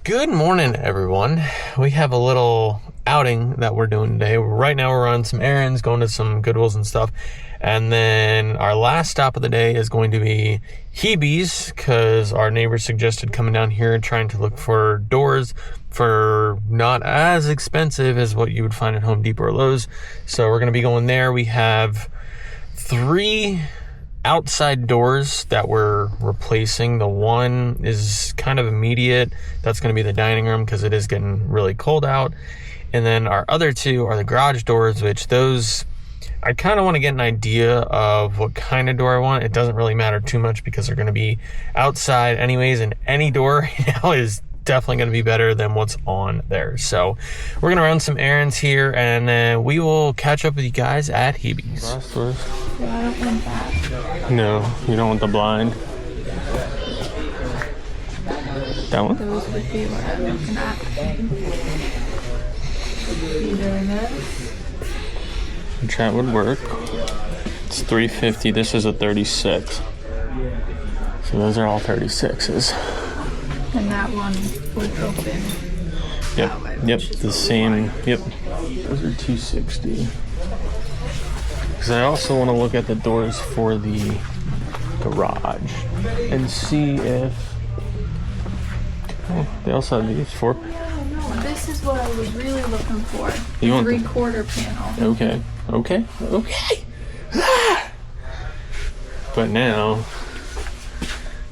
Good morning, everyone. We have a little outing that we're doing today. Right now we're on some errands, going to some Goodwills and stuff. And then our last stop of the day is going to be Hebe's, because our neighbor suggested coming down here and trying to look for doors for not as expensive as what you would find at Home Depot or Lowe's. So we're going to be going there. We have 3 outside doors that we're replacing. The one is kind of immediate. That's going to be the dining room because it is getting really cold out. And then our other 2 are the garage doors, which those I kind of want to get an idea of what kind of door I want. It doesn't really matter too much because they're going to be outside anyways, and any door right now is definitely going to be better than what's on there. So we're going to run some errands here, and then we will catch up with you guys at Hebe's. Yeah, I don't want that. No, you don't want the blind. That one? Those would be what I'm looking at. Either this. Which that would work. It's $350. This is a 36. So those are all 36s. And that one would open. Yep. That way, Yep. which is The same. Yep. Those are $260. Because I also want to look at the doors for the garage and see if they also have these for. No, this is what I was really looking for. You want 3/4 panel. Okay. But now.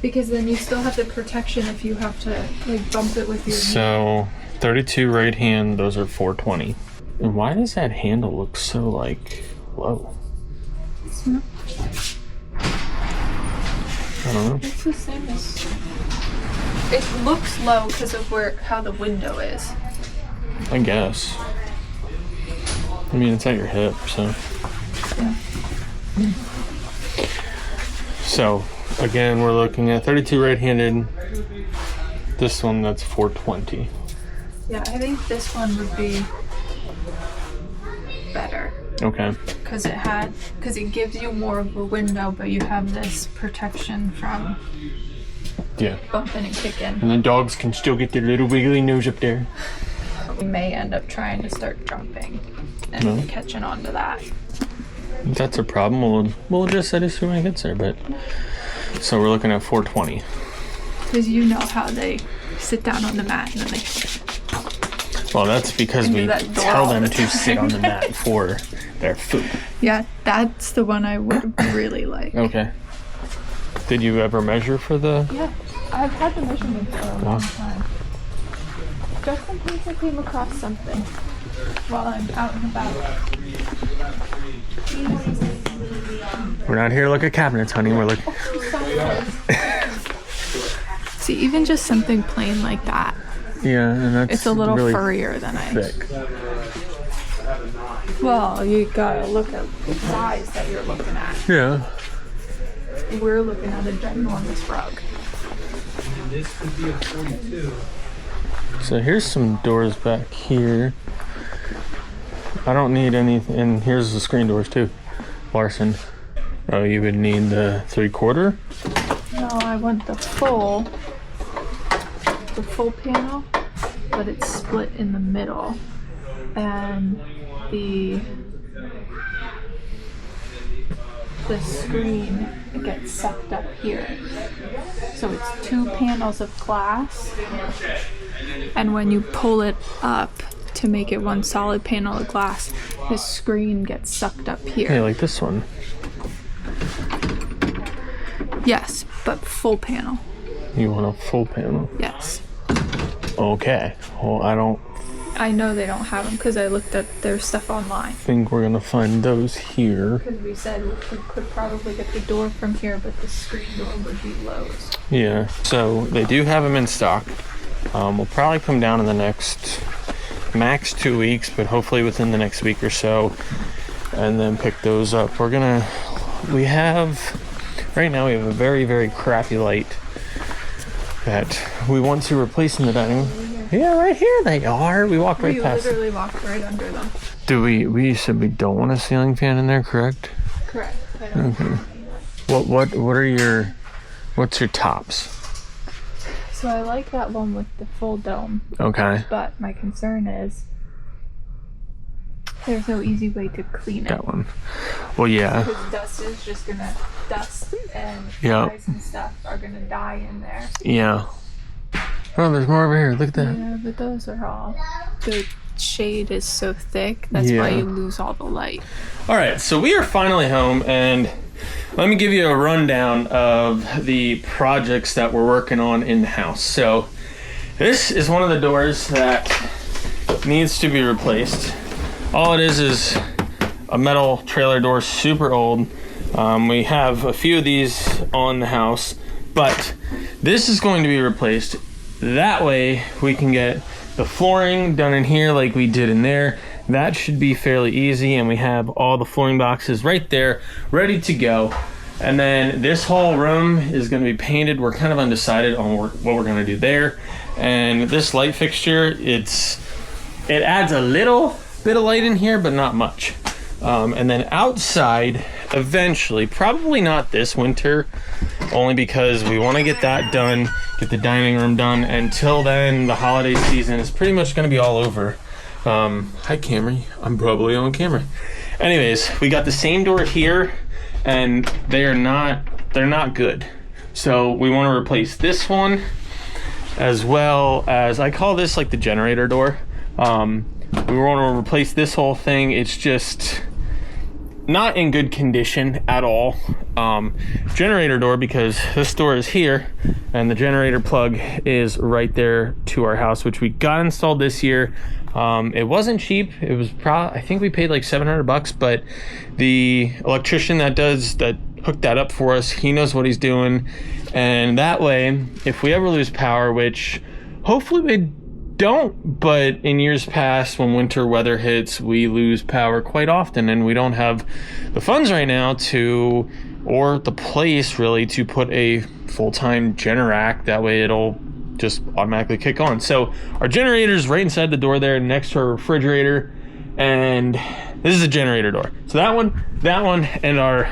Because then you still have the protection if you have to like bump it with your knee. So 32 right hand, those are 420. And why does that handle look so like low? I don't know. It's the same as. It looks low because of how the window is. I guess. I mean, it's at your hip, so. Yeah. So, again, we're looking at 32 right-handed. This one, that's 420. Yeah, I think this one would be better. Okay. Because it gives you more of a window, but you have this protection from bumping and kicking. And the dogs can still get their little wiggly nose up there. We may end up trying to start jumping and catching on to that. If that's a problem, we'll adjust that issue when it gets there. But so we're looking at 420. Because you know how they sit down on the mat and then they. Well, that's because we tell them to sit on the mat for their food. Yeah, that's the one I would really like. Okay. Did you ever measure for the? Yeah, I've had the measurement for a long time. Just in case I came across something while I'm out and about. We're not here to look at cabinets, honey. We're looking. See, even just something plain like that. Yeah, and that's it's a little really furrier than thick. Well, you gotta look at the size that you're looking at. Yeah. We're looking at a ginormous rug. This could be a 42. So here's some doors back here. I don't need anything, and here's the screen doors too. Larson. Oh, you would need the 3/4? No, I want the full panel, but it's split in the middle. And the screen gets sucked up here. So it's 2 panels of glass. And when you pull it up to make it one solid panel of glass, the screen gets sucked up here. Yeah, like this one. Yes, but full panel. You want a full panel? Yes. Okay. Well, I know they don't have them because I looked at their stuff online. think we're gonna find those here. Because we said we could probably get the door from here, but the screen door would be Lowe's. Yeah. So they do have them in stock. We'll probably come down in the next max 2 weeks, but hopefully within the next week or so, and then pick those up. Right now we have a very, very crappy light that we want to replace in the dining room. Yeah, right here they are. We walked right past. We literally walked right under them. We said we don't want a ceiling fan in there, correct? Correct. I don't Okay. What's your tops? So I like that one with the full dome, Okay. but my concern is there's no easy way to clean it. That one. Well, yeah. Because dust is just gonna dust and Yeah. flies and stuff are gonna die in there. Yeah. Oh, there's more over here. Look at that. Yeah, but those are all. The shade is so thick, that's why Yeah. you lose all the light. All right, so we are finally home, and let me give you a rundown of the projects that we're working on in the house. So this is one of the doors that needs to be replaced. All it is a metal trailer door, super old. We have a few of these on the house, but this is going to be replaced. That way we can get the flooring done in here like we did in there. That should be fairly easy, and we have all the flooring boxes right there ready to go. And then this whole room is going to be painted. We're kind of undecided on what we're going to do there. And this light fixture, it adds a little bit of light in here, but not much. And then outside, eventually, probably not this winter, only because we want to get that done, get the dining room done. Until then, the holiday season is pretty much going to be all over. Hi Camry, I'm probably on camera. Anyways, we got the same door here, and they're not good. So we want to replace this one, as well as, I call this like the generator door. We want to replace this whole thing. It's just not in good condition at all. Generator door, because this door is here and the generator plug is right there to our house, which we got installed this year. It wasn't cheap. It was I think we paid like $700, but the electrician that hooked that up for us, he knows what he's doing. And that way, if we ever lose power, which hopefully we don't, but in years past, when winter weather hits, we lose power quite often, and we don't have the funds right now or the place really, to put a full-time Generac. That way it'll just automatically kick on. So our generator's right inside the door there next to our refrigerator, and this is a generator door. So that one, and our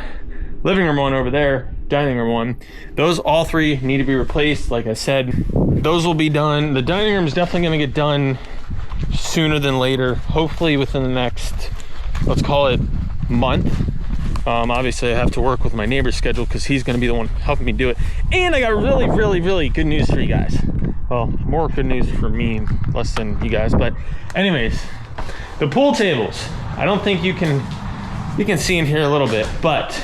living room one over there, dining room one, those all three need to be replaced. Like I said, those will be done. The dining room is definitely going to get done sooner than later, hopefully within the next, let's call it, month. Obviously I have to work with my neighbor's schedule because he's going to be the one helping me do it. And I got really, really, really good news for you guys. Well, more good news for me, less than you guys. But anyways, the pool tables, I don't think you can see in here a little bit, but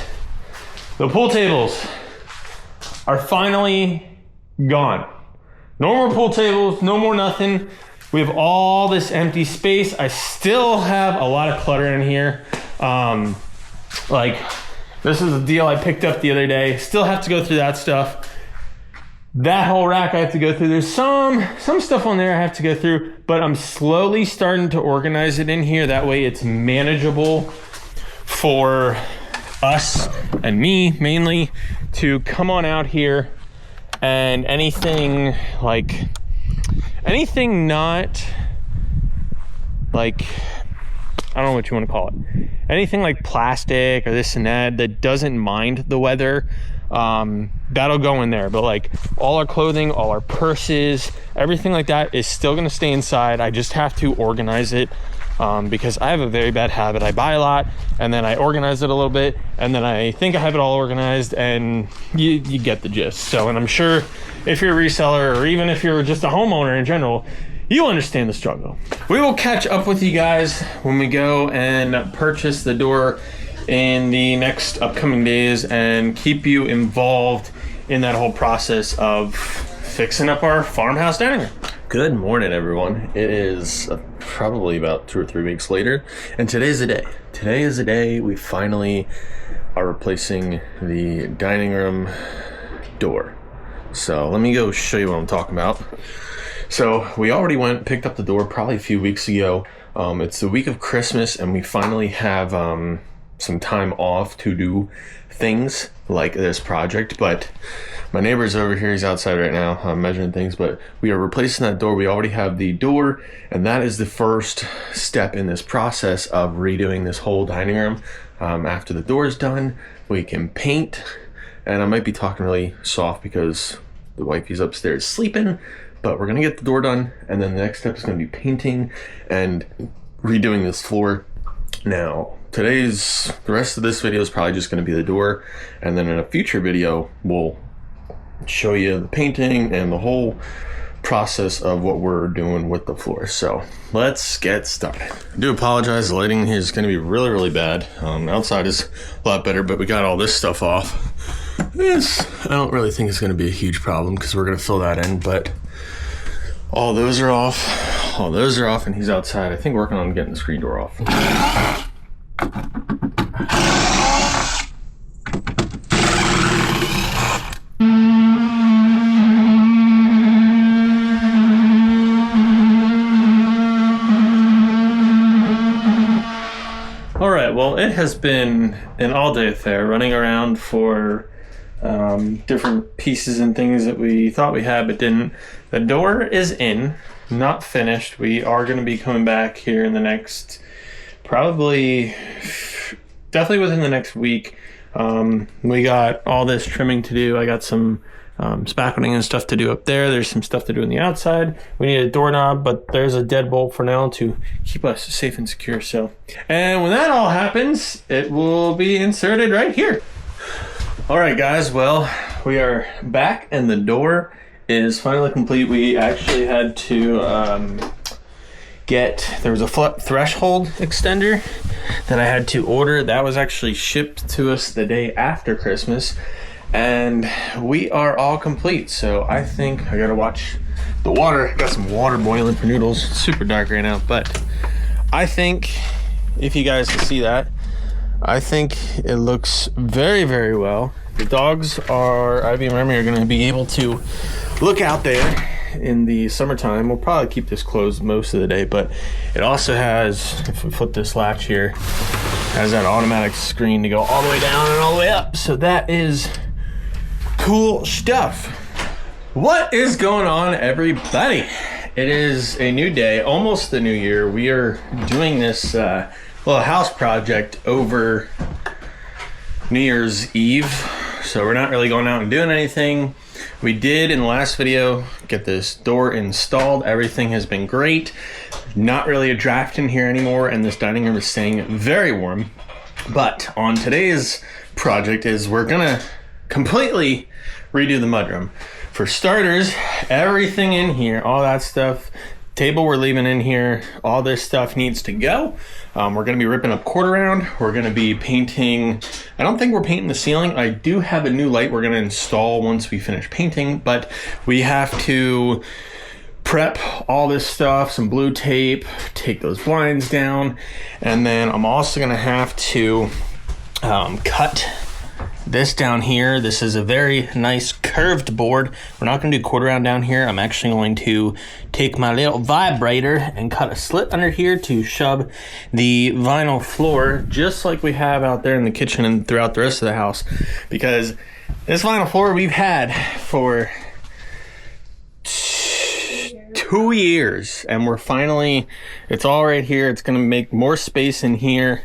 the pool tables are finally gone. No more pool tables, no more nothing. We have all this empty space. I still have a lot of clutter in here. Like, this is a deal I picked up the other day. Still have to go through that stuff. That whole rack I have to go through. There's some stuff on there I have to go through, but I'm slowly starting to organize it in here. That way it's manageable for us and me mainly to come on out here, and anything not like, I don't know what you want to call it, anything like plastic or this and that doesn't mind the weather, that'll go in there. But like all our clothing, all our purses, everything like that is still going to stay inside. I just have to organize it, because I have a very bad habit. I buy a lot and then I organize it a little bit, and then I think I have it all organized, and you get the gist. So, and I'm sure if you're a reseller, or even if you're just a homeowner in general, you understand the struggle. We will catch up with you guys when we go and purchase the door in the next upcoming days, and keep you involved in that whole process of fixing up our farmhouse dining room. Good morning, everyone. It is probably about 2 or 3 weeks later, and today's the day. Today is the day we finally are replacing the dining room door. So let me go show you what I'm talking about. So we already went and picked up the door probably a few weeks ago. It's the week of Christmas, and we finally have some time off to do things like this project. But my neighbor's over here, he's outside right now measuring things, but we are replacing that door. We already have the door, and that is the first step in this process of redoing this whole dining room. After the door is done, we can paint, and I might be talking really soft because The wifey's upstairs sleeping, but we're gonna get the door done, and then the next step is gonna be painting and redoing this floor. Now, the rest of this video is probably just gonna be the door, and then in a future video, we'll show you the painting and the whole process of what we're doing with the floor. So let's get started. I do apologize, the lighting here is going to be really bad. Outside is a lot better, but we got all this stuff off. I don't really think it's going to be a huge problem because we're going to fill that in, but all those are off, and he's outside, I think, working on getting the screen door off. Well, it has been an all-day affair running around for different pieces and things that we thought we had but didn't. The door is in, not finished. We are going to be coming back here in the next, definitely within the next week. We got all this trimming to do. I got some spackling and stuff to do up there. There's some stuff to do on the outside. We need a doorknob, but there's a deadbolt for now to keep us safe and secure. So, and when that all happens, it will be inserted right here. All right, guys. Well, we are back, and the door is finally complete. We actually had to there was a threshold extender that I had to order. That was actually shipped to us the day after Christmas. And we are all complete. So I think I gotta watch the water. Got some water boiling for noodles. It's super dark right now, but I think if you guys can see that, I think it looks very well. The dogs are, Ivy and Remy, are gonna be able to look out there in the summertime. We'll probably keep this closed most of the day, but it also has, if we flip this latch here, has that automatic screen to go all the way down and all the way up. So that is cool stuff. What is going on, everybody? It is a new day, almost the new year. We are doing this little house project over New Year's Eve, so we're not really going out and doing anything. We did in the last video get this door installed. Everything has been great. Not really a draft in here anymore, and this dining room is staying very warm. But on today's project is we're gonna completely redo the mudroom. For starters, everything in here, all that stuff, table we're leaving in here, all this stuff needs to go. We're gonna be ripping up quarter round. We're gonna be painting, I don't think we're painting the ceiling. I do have a new light we're gonna install once we finish painting, but we have to prep all this stuff, some blue tape, take those blinds down, and then I'm also gonna have to cut this down here. This is a very nice curved board. We're not going to do quarter round down here. I'm actually going to take my little vibrator and cut a slit under here to shove the vinyl floor, just like we have out there in the kitchen and throughout the rest of the house, because this vinyl floor we've had for 2 years, and we're finally, it's all right here. It's going to make more space in here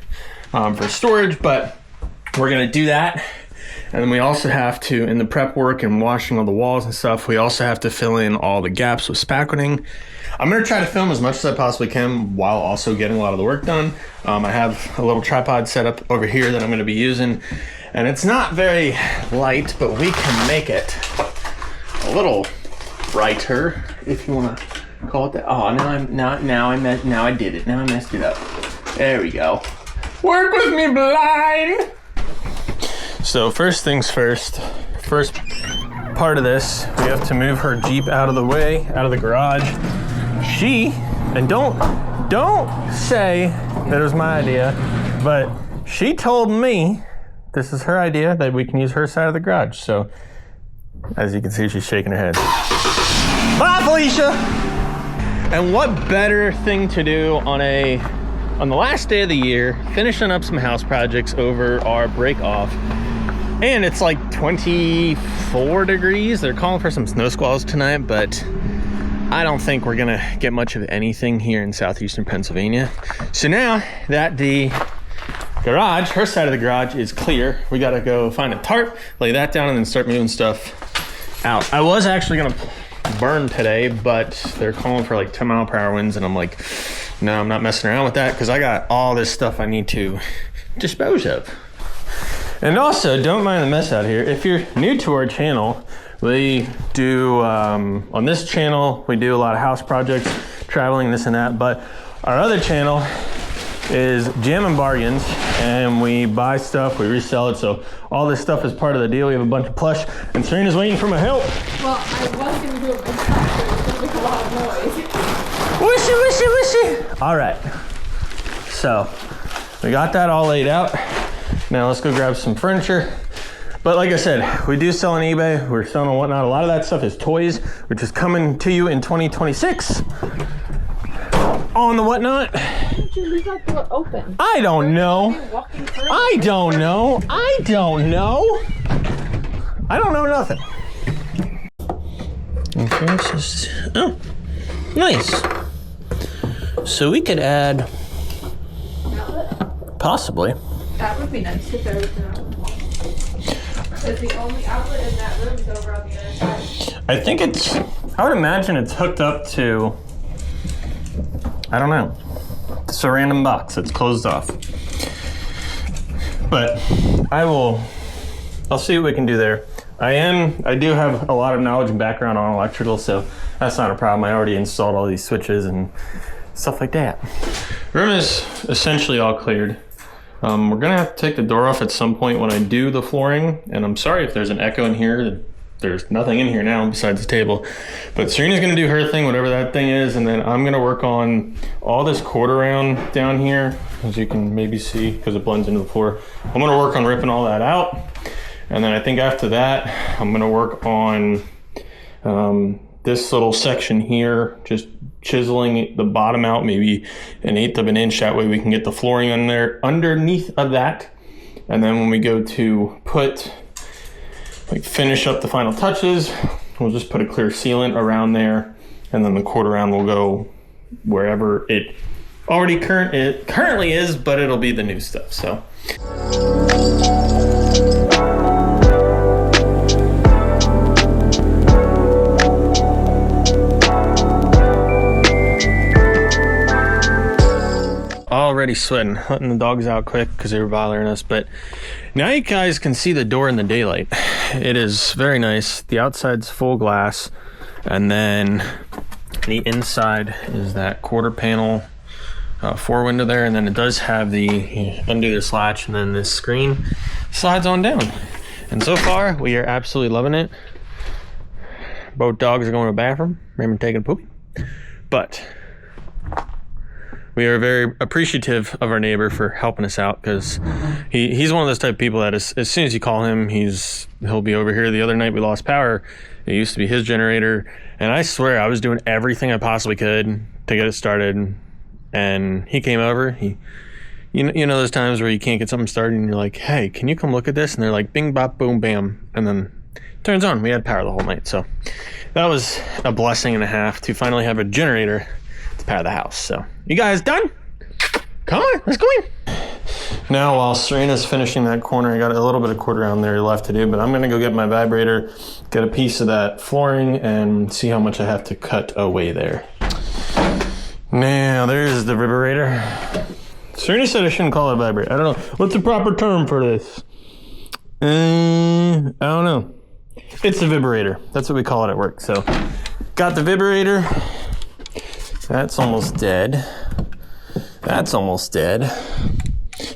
for storage, but we're going to do that. And then we also have to, in the prep work and washing all the walls and stuff, we also have to fill in all the gaps with spackling. I'm going to try to film as much as I possibly can while also getting a lot of the work done. I have a little tripod set up over here that I'm going to be using, and it's not very light, but we can make it a little brighter, if you want to call it that. Oh, now I did it. Now I messed it up. There we go. Work with me, blind. So first things first part of this, we have to move her Jeep out of the way, out of the garage. And don't say that it was my idea, but she told me this is her idea, that we can use her side of the garage. So as you can see, she's shaking her head. Bye, Felicia! And what better thing to do on the last day of the year, finishing up some house projects over our break off. And it's like 24 degrees. They're calling for some snow squalls tonight, but I don't think we're gonna get much of anything here in southeastern Pennsylvania. So now that the garage, her side of the garage, is clear, we gotta go find a tarp, lay that down, and then start moving stuff out. I was actually gonna burn today, but they're calling for like 10-mile-per-hour winds, and I'm like, no, I'm not messing around with that because I got all this stuff I need to dispose of. And also, don't mind the mess out here. If you're new to our channel, we do, on this channel, we do a lot of house projects, traveling, this and that, but our other channel is Jam and Bargains, and we buy stuff, we resell it, so all this stuff is part of the deal. We have a bunch of plush, and Serena's waiting for my help. Well, I was going to do a big cut, but it's going to make a lot of noise. Wishy, wishy, wishy. All right, so we got that all laid out. Now let's go grab some furniture. But like I said, we do sell on eBay, we're selling on Whatnot. A lot of that stuff is toys, which is coming to you in 2026 on the Whatnot. Why did you leave that door open? I don't know. I don't know. I don't know. I don't know nothing. Okay, this is, oh, nice. So we could add, possibly. That would be nice if there was an outlet. Because the only outlet in that room is over on the other side. I think it's, I would imagine it's hooked up to, I don't know. It's a random box that's closed off. But I'll see what we can do there. I do have a lot of knowledge and background on electrical, so that's not a problem. I already installed all these switches and stuff like that. Room is essentially all cleared. We're gonna have to take the door off at some point when I do the flooring, and I'm sorry if there's an echo in here. There's nothing in here now besides the table. But Serena's gonna do her thing, whatever that thing is, and then I'm gonna work on all this quarter round down here, as you can maybe see because it blends into the floor. I'm gonna work on ripping all that out, and then I think after that, I'm gonna work on this little section here, just chiseling the bottom out, maybe 1/8 of an inch. That way we can get the flooring on there underneath of that. And then when we go to finish up the final touches, we'll just put a clear sealant around there. And then the quarter round will go wherever it already currently is, but it'll be the new stuff, so. Already sweating, letting the dogs out quick because they were bothering us, but now you guys can see the door in the daylight. It is very nice. The outside's full glass, and then the inside is that quarter panel 4 window there, and then it does have the undo this latch, and then this screen slides on down. And so far we are absolutely loving it. Both dogs are going to the bathroom, Raymond taking a poop, but we are very appreciative of our neighbor for helping us out, because he's one of those type of people that as soon as you call him, he'll be over here. The other night we lost power. It used to be his generator, and I swear I was doing everything I possibly could to get it started. And he came over. You know those times where you can't get something started, and you're like, "Hey, can you come look at this?" And they're like, "Bing, bop, boom, bam," and then it turns on. We had power the whole night, so that was a blessing and a half to finally have a generator to power the house. So, you guys done? Come on, let's go in. Now, while Serena's finishing that corner, I got a little bit of quarter round there left to do, but I'm gonna go get my vibrator, get a piece of that flooring, and see how much I have to cut away there. Now, there's the vibrator. Serena said I shouldn't call it a vibrator. I don't know. What's the proper term for this? I don't know. It's a vibrator. That's what we call it at work. So, got the vibrator. That's almost dead. That's almost dead.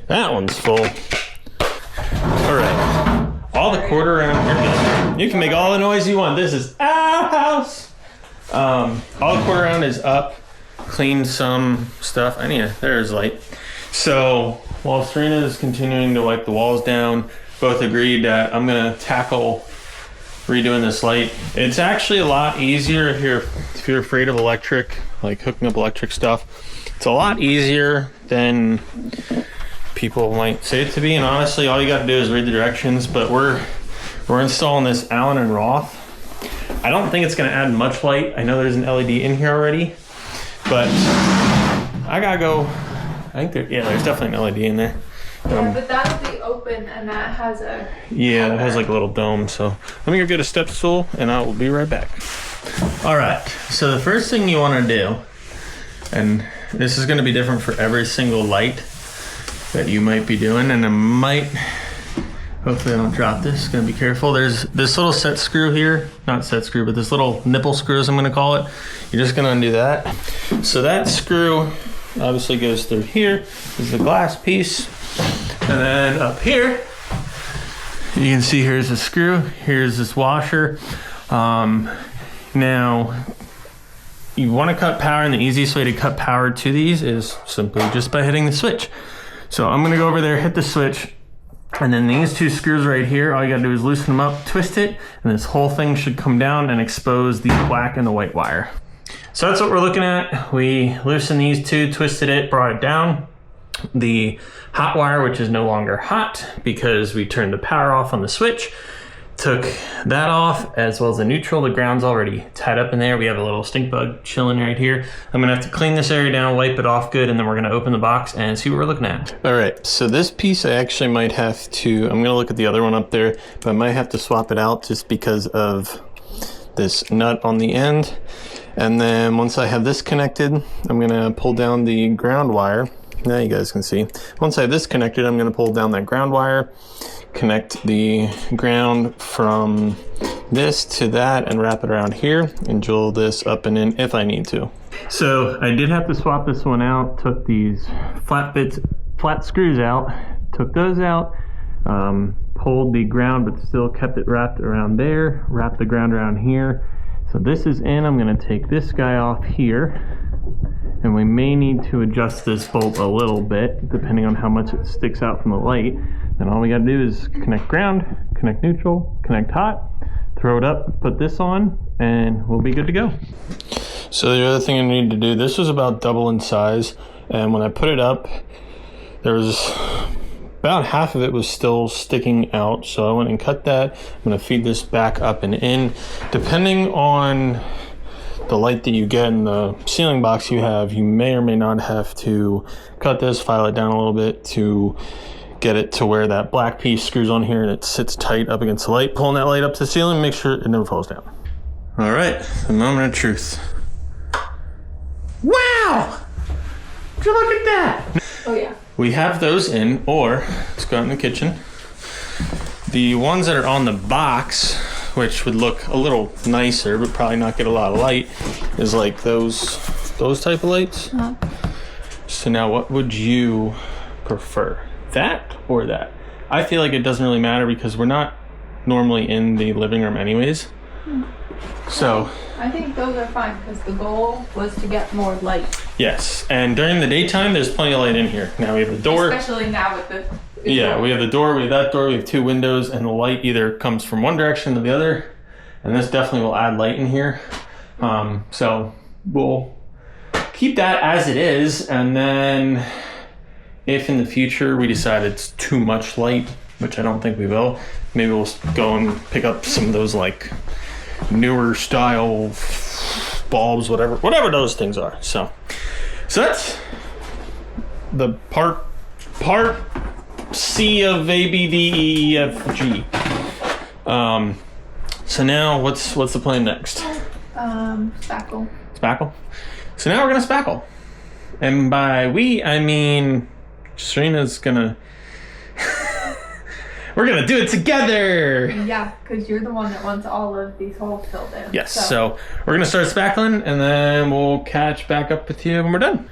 That one's full. All right. All the quarter round. You can make all the noise you want. This is our house. All the quarter round is up. Cleaned some stuff. There's light. So while Serena is continuing to wipe the walls down, both agreed that I'm gonna tackle redoing this light. It's actually a lot easier if you're afraid of electric, like hooking up electric stuff. It's a lot easier than people might say it to be, and honestly all you got to do is read the directions. But we're installing this Allen and Roth. I don't think it's going to add much light. I know there's an LED in here already, but I gotta go. There's definitely an LED in there. Yeah, but that'll be open and that has a... Yeah, it has like a little dome, so let me go get a step stool and I will be right back. All right, so the first thing you want to do, and this is going to be different for every single light that you might be doing, and I might, hopefully I don't drop this, gonna be careful. There's this little set screw here, not set screw, but this little nipple screws I'm gonna call it. You're just gonna undo that. So that screw obviously goes through here. This is the glass piece. And then up here, you can see here's the screw, here's this washer. Now, you wanna cut power, and the easiest way to cut power to these is simply just by hitting the switch. So I'm gonna go over there, hit the switch, and then these two screws right here, all you gotta do is loosen them up, twist it, and this whole thing should come down and expose the black and the white wire. So that's what we're looking at. We loosened these two, twisted it, brought it down. The hot wire, which is no longer hot because we turned the power off on the switch, took that off, as well as the neutral. The ground's already tied up in there. We have a little stink bug chilling right here. I'm gonna have to clean this area down, wipe it off good, and then we're gonna open the box and see what we're looking at. All right, so this piece I actually might have to, I'm gonna look at the other one up there, but I might have to swap it out just because of this nut on the end. And then once I have this connected, I'm gonna pull down the ground wire. Now you guys can see. Once I have this connected, I'm gonna pull down that ground wire, connect the ground from this to that and wrap it around here and jewel this up and in if I need to. So I did have to swap this one out, took these flat screws out, took those out, pulled the ground but still kept it wrapped around there, wrapped the ground around here. So this is in. I'm gonna take this guy off here, and we may need to adjust this bolt a little bit depending on how much it sticks out from the light. Then all we gotta do is connect ground, connect neutral, connect hot, throw it up, put this on, and we'll be good to go. So the other thing I need to do, this was about double in size, and when I put it up, there was about half of it was still sticking out, so I went and cut that. I'm gonna feed this back up and in. Depending on the light that you get in the ceiling box you have, you may or may not have to cut this, file it down a little bit to get it to where that black piece screws on here and it sits tight up against the light. Pulling that light up to the ceiling, make sure it never falls down. All right, the moment of truth. Wow! Would you look at that? Oh yeah. We have those in, or let's go out in the kitchen. The ones that are on the box, which would look a little nicer, but probably not get a lot of light, is like those type of lights. So now what would you prefer? That or that? I feel like it doesn't really matter because we're not normally in the living room anyways. So I think those are fine because the goal was to get more light. yes, and during the daytime there's plenty of light in here. Now we have the door. Especially now with the... Yeah, we have the door, we have that door, we have two windows, and the light either comes from one direction or the other. And this definitely will add light in here. So we'll keep that as it is, and then if in the future we decide it's too much light, which I don't think we will, maybe we'll go and pick up some of those like newer style bulbs, whatever those things are. So that's the part C of A, B, D, E, F, G. So now what's the plan next? Spackle. Spackle? So now we're gonna spackle. And by we, I mean Serena's gonna we're gonna do it together. Yeah, because you're the one that wants all of these holes filled in. Yes, so we're gonna start spackling and then we'll catch back up with you when we're done.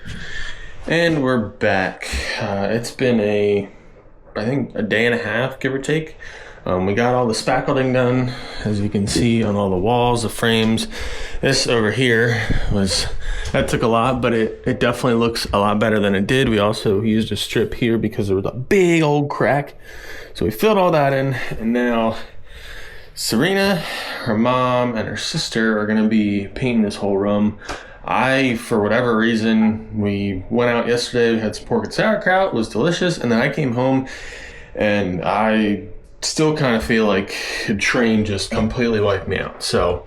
And we're back. It's been I think a day and a half, give or take. We got all the spackling done, as you can see on all the walls, the frames. This over here that took a lot, but it definitely looks a lot better than it did. We also used a strip here because there was a big old crack. So we filled all that in, and now Serena, her mom, and her sister are gonna be painting this whole room. For whatever reason, we went out yesterday, we had some pork and sauerkraut, it was delicious, and then I came home and I still kind of feel like a train just completely wiped me out. So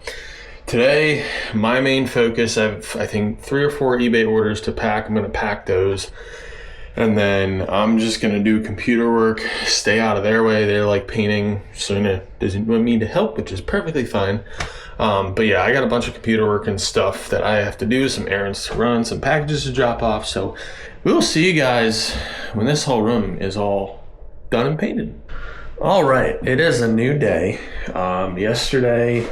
today, my main focus, I have I think 3 or 4 eBay orders to pack. I'm gonna pack those. And then I'm just gonna do computer work, stay out of their way. They're like painting, Serena doesn't want me to help, which is perfectly fine. But yeah, I got a bunch of computer work and stuff that I have to do, some errands to run, some packages to drop off. So we'll see you guys when this whole room is all done and painted. All right, it is a new day. Yesterday,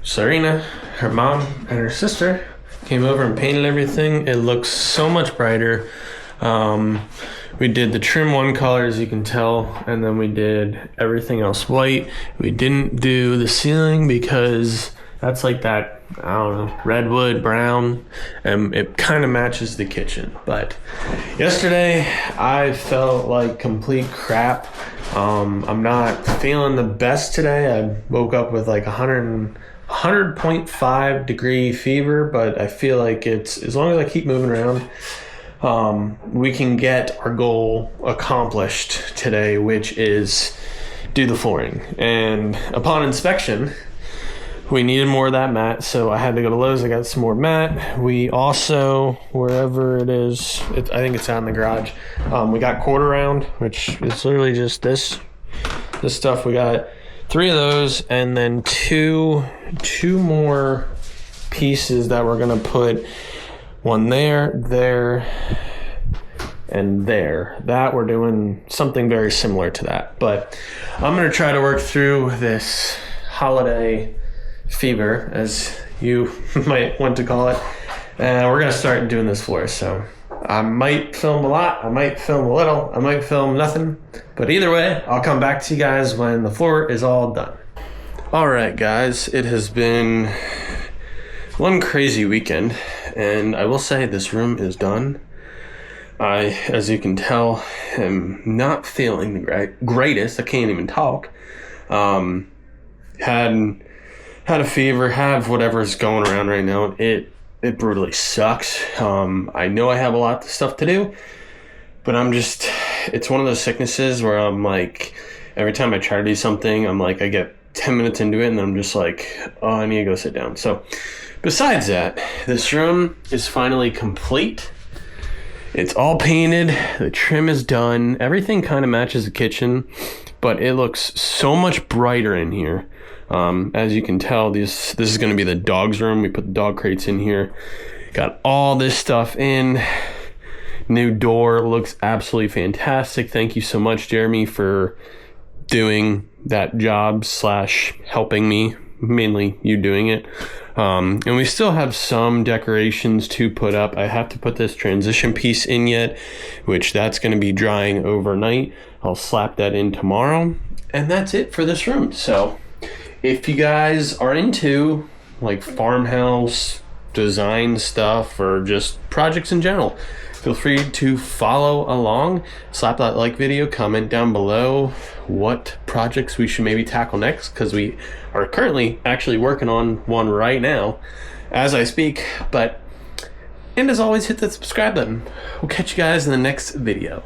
Serena, her mom, and her sister came over and painted everything. It looks so much brighter. We did the trim one color, as you can tell, and then we did everything else white. We didn't do the ceiling because that's like that, I don't know, redwood brown, and it kind of matches the kitchen. But yesterday I felt like complete crap. I'm not feeling the best today. I woke up with like 100.5 degree fever, but I feel like it's, as long as I keep moving around, we can get our goal accomplished today, which is do the flooring. And upon inspection, we needed more of that mat, so I had to go to Lowe's. I got some more mat. We also, wherever it is, I think it's out in the garage, we got quarter round, which is literally just this stuff. We got 3 of those, and then two more pieces that we're gonna put, one there, and there. That we're doing something very similar to that. But I'm gonna try to work through this holiday fever, as you might want to call it. And we're gonna start doing this floor. So I might film a lot, I might film a little, I might film nothing. But either way, I'll come back to you guys when the floor is all done. All right, guys, it has been one crazy weekend, and I will say this room is done. I, as you can tell, am not feeling the greatest. I can't even talk. Had a fever, have whatever's going around right now. It brutally sucks. I know I have a lot of stuff to do, but it's one of those sicknesses where I'm like, every time I try to do something, I'm like, I get 10 minutes into it and then I'm just like, oh, I need to go sit down. So besides that, this room is finally complete. It's all painted, the trim is done, everything kind of matches the kitchen, but it looks so much brighter in here. As you can tell, this is going to be the dog's room. We put the dog crates in here, got all this stuff in. New door, looks absolutely fantastic. Thank you so much, Jeremy, for doing that job / helping me, mainly you doing it. And we still have some decorations to put up. I have to put this transition piece in yet, which that's going to be drying overnight. I'll slap that in tomorrow, and that's it for this room. So if you guys are into like farmhouse design stuff or just projects in general, feel free to follow along, slap that like video, comment down below what projects we should maybe tackle next, because we are currently actually working on one right now as I speak. And as always, hit that subscribe button. We'll catch you guys in the next video.